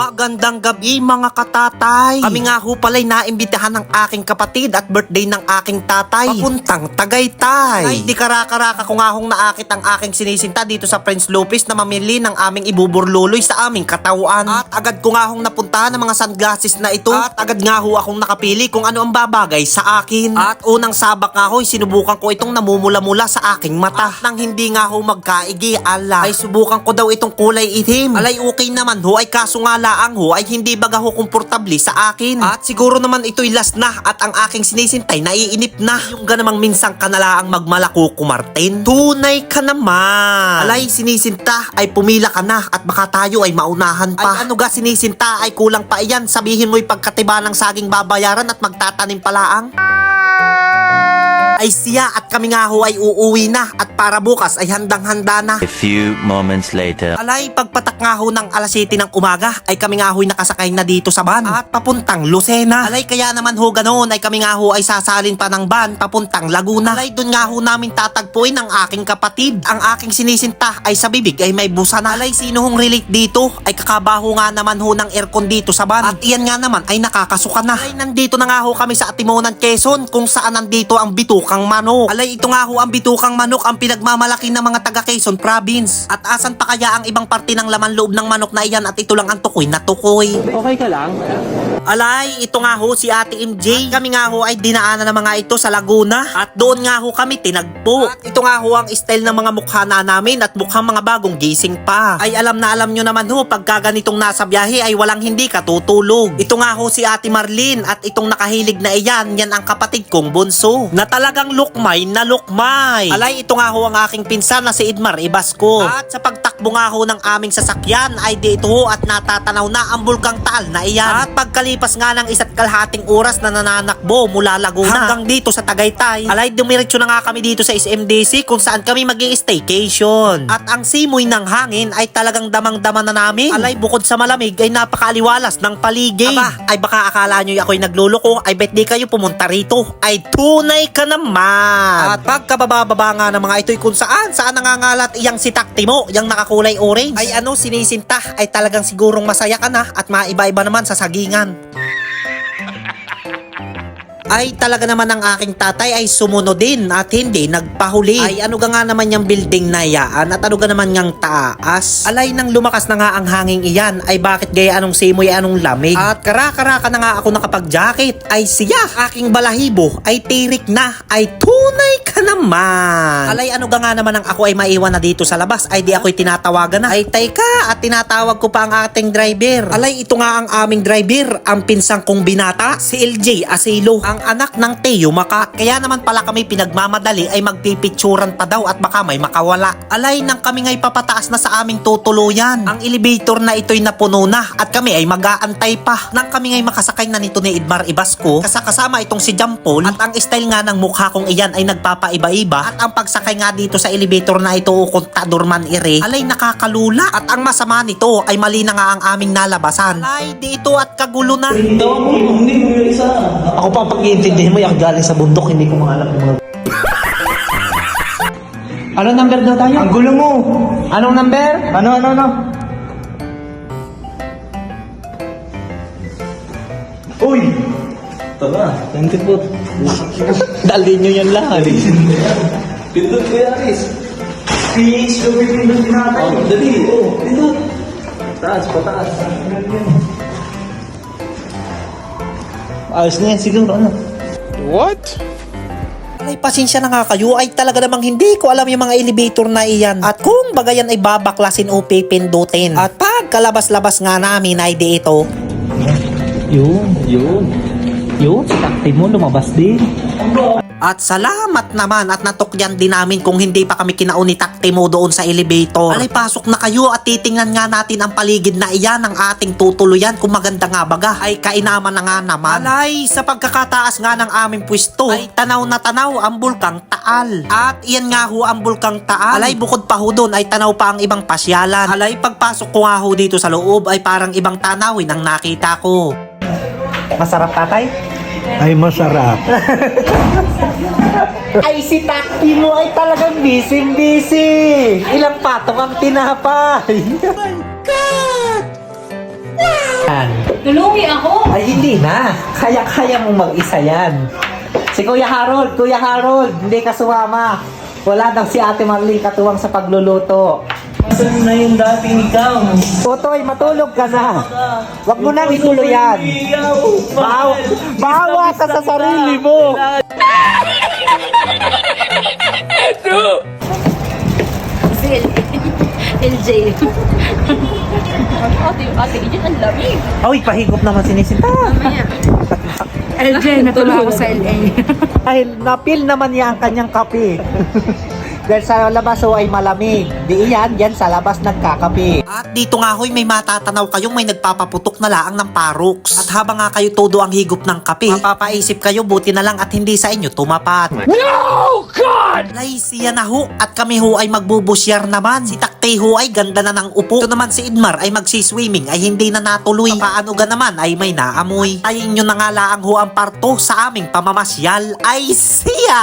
Magandang gabi mga katatay. Kami nga ho pala'y naimbitahan ng aking kapatid at birthday ng aking tatay. Papuntang Tagaytay. Ay di karaka-raka ko nga hong naakit ang aking sinisinta dito sa Prince Lopez na mamili ng aming ibuburluloy sa aming katawan. At agad ko nga hong napuntahan ng mga sunglasses na ito. At agad nga ho akong nakapili kung ano ang babagay sa akin. At unang sabak nga ho, sinubukan ko itong namumula-mula sa aking mata. At nang hindi nga ho magkaigi, ay subukan ko daw itong kulay itim. Alay okay naman ho, ay kaso nga laang ho ay hindi baga ho komportable sa akin. At siguro naman ito'y last na at ang aking sinisintay naiinip na. Yung ganamang minsang kanalaang magmalako kumartin. Tunay ka naman. Alay sinisinta ay pumila ka na at baka tayo ay maunahan pa. Ay ano ga sinisinta ay kulang pa iyan. Sabihin mo'y pagkatiba ng saging babayaran at magtatanim palaang. Ay siya at kami nga ho ay uuwi na at para bukas ay handang-handa na. A few moments later. Alay, pagpatak nga ho ng alas 7 ng umaga ay kami nga ho'y nakasakay na dito sa van at papuntang Lucena. Alay, kaya naman ho ganoon ay kami nga ho ay sasalin pa ng van papuntang Laguna. Alay, dun nga ho namin tatagpuin ang aking kapatid. Ang aking sinisinta ay sa bibig ay may busa na. Alay, sino hong relate dito ay kakabaho nga naman ho ng aircon dito sa van. At iyan nga naman ay nakakasuka na. Alay, nandito na nga ho kami sa Atimonan, Quezon kung saan nandito ang bitukang manok. Alay, ito nga ho ang bitukang manok ang pinagmamalaki ng mga taga Quezon Province. At asan pa kaya ang ibang parte ng laman loob ng manok na iyan at ito lang ang tukoy na tukoy. Okay ka lang? Alay, ito nga ho si Ate MJ. Kami nga ho ay dinaanan ng mga ito sa Laguna at doon nga ho kami tinagpo. At ito nga ho ang style ng mga mukha na namin at mukhang mga bagong gising pa. Ay alam na alam nyo naman ho pagka ganitong nasa biyahe ay walang hindi katutulog. Ito nga ho si Ate Marlene at itong nakahilig na iyan, yan ang kapatid kong bunso na talagang lukmay na lukmay. Alay, ito nga ho ang aking pinsan na si Edmar Ibasco. At sa pagtakbo nga ho ng aming sasakyan ay dito ho at natatanaw na ang Bulkang Taal na iyan. At pagkalipas nga ng 1.5 oras na nananakbo mula Laguna hanggang dito sa Tagaytay, alay dumiretso na nga kami dito sa SMDC kung saan kami mag-i-staycation. At ang simoy ng hangin ay talagang damang-dama na namin. Alay, bukod sa malamig ay napakaaliwalas ng paligid. Aba, ay baka akala nyo ako'y nagluloko, ay bet di kayo pumunta rito. Ay tunay ka naman. At pagkabababa nga ng mga ito'y kung saan nangangalat iyang si Taktimo, yung nakakulay orange. Ay ano, sinisinta, ay talagang sigurong masaya ka na at maiba-iba naman sa sagingan. Ay talaga naman ang aking tatay ay sumunod din at hindi nagpahuli. Ay ano ga nga naman yung building na yaan at ano ga naman yung taas. Alay nang lumakas na nga ang hanging iyan ay bakit gaya anong simoy anong lamig. At karaka-raka na nga ako nakapag-jacket. Ay siya, aking balahibo ay tirik na. Ay tunay ka naman. Alay ano ga nga naman ang ako ay maiwan na dito sa labas ay di ako'y tinatawagan na. Ay tayka at tinatawag ko pa ang ating driver. Alay ito nga ang aming driver, ang pinsang kong binata, si LJ Asilo. Ang anak ng Teo Maka. Kaya naman pala kami pinagmamadali ay magpipicturan pa daw at baka may makawala. Alay nang kami nga'y papataas na sa aming tutuluyan. Ang elevator na ito'y napuno na at kami ay mag-aantay pa. Nang kami nga'y makasakay na nito ni Edmar Ibasco, kasama itong si Jampol at ang style nga ng mukha kong iyan ay nagpapaiba-iba at ang pagsakay nga dito sa elevator na ito kontador man ire, alay nakakalula at ang masama nito ay mali na nga ang aming nalabasan. Alay dito at kagulo na. Ako pa pag-iintindihin mo yung galing sa bundok, hindi ko mga alam yung mga... Anong number daw tayo? Ang gulo mo! Anong number? Ano? Uy! Tara, 20 foot. Dali nyo yan lahat. Pindot ko yan, Aris. Please, pindot din natin. Oh, dali. Oh, pindot. Taas, pataas. Ayos na yan, siguro ano? What? Ay pasensya na nga kayo ay talaga namang hindi ko alam yung mga elevator na iyan. At kung bagayan ay babaklasin o pipindutin. At pagkalabas-labas nga namin ay di ito. Yun, si Taktimo lumabas din. At salamat naman at natukyan din namin kung hindi pa kami kinauni Taktimo doon sa elevator. Alay pasok na kayo at titingnan nga natin ang paligid na iyan ng ating tutuluyan kung maganda nga baga. Ay kainaman na nga naman. Alay sa pagkakataas nga ng aming pwesto ay tanaw na tanaw ang Bulkang Taal. At iyan nga ho ang Bulkang Taal. Alay bukod pa ho doon ay tanaw pa ang ibang pasyalan. Alay pagpasok ko nga ho dito sa loob ay parang ibang tanawin ang nakita ko. Masarap tatay? Ay masarap. Ay si Taktimo ay talagang busy. Ilang patong ang tinapay. Oh my God! Wow! Tulungi ako. Ay, hindi na. Kaya-kaya mong mag-isa yan. Si Kuya Harold, hindi ka sumama. Wala daw si Ate Marlene katuwang sa pagluluto. Saan na yung dating ikaw? Totoy, matulog ka na. Huwag mo nang ituloy yan. Bawa ka sa sarili mo. Si LJ. Ate, yun ang lamig. Ay, pahigop naman sinisita. LJ, natulog ako sa LA. Dahil napil naman niya ang kanyang kape. Dahil sa labas ay malamig. Di iyan, yan sa labas nagkakape. At dito nga hoy, may matatanaw kayong may nagpapaputok na laang ng paroks. At habang nga kayo todo ang higop ng kape, mapapaisip kayo buti na lang at hindi sa inyo tumapat. No, God! Laisiya na ho, at kami ho ay magbubusyar naman. Si Takte ho ay ganda na ng upo. Ito naman si Idmar ay magsiswimming ay hindi na natuloy. Paano ga naman ay may naamoy. Tayin nyo na nga laang ho ang parto sa aming pamamasyal ay siya!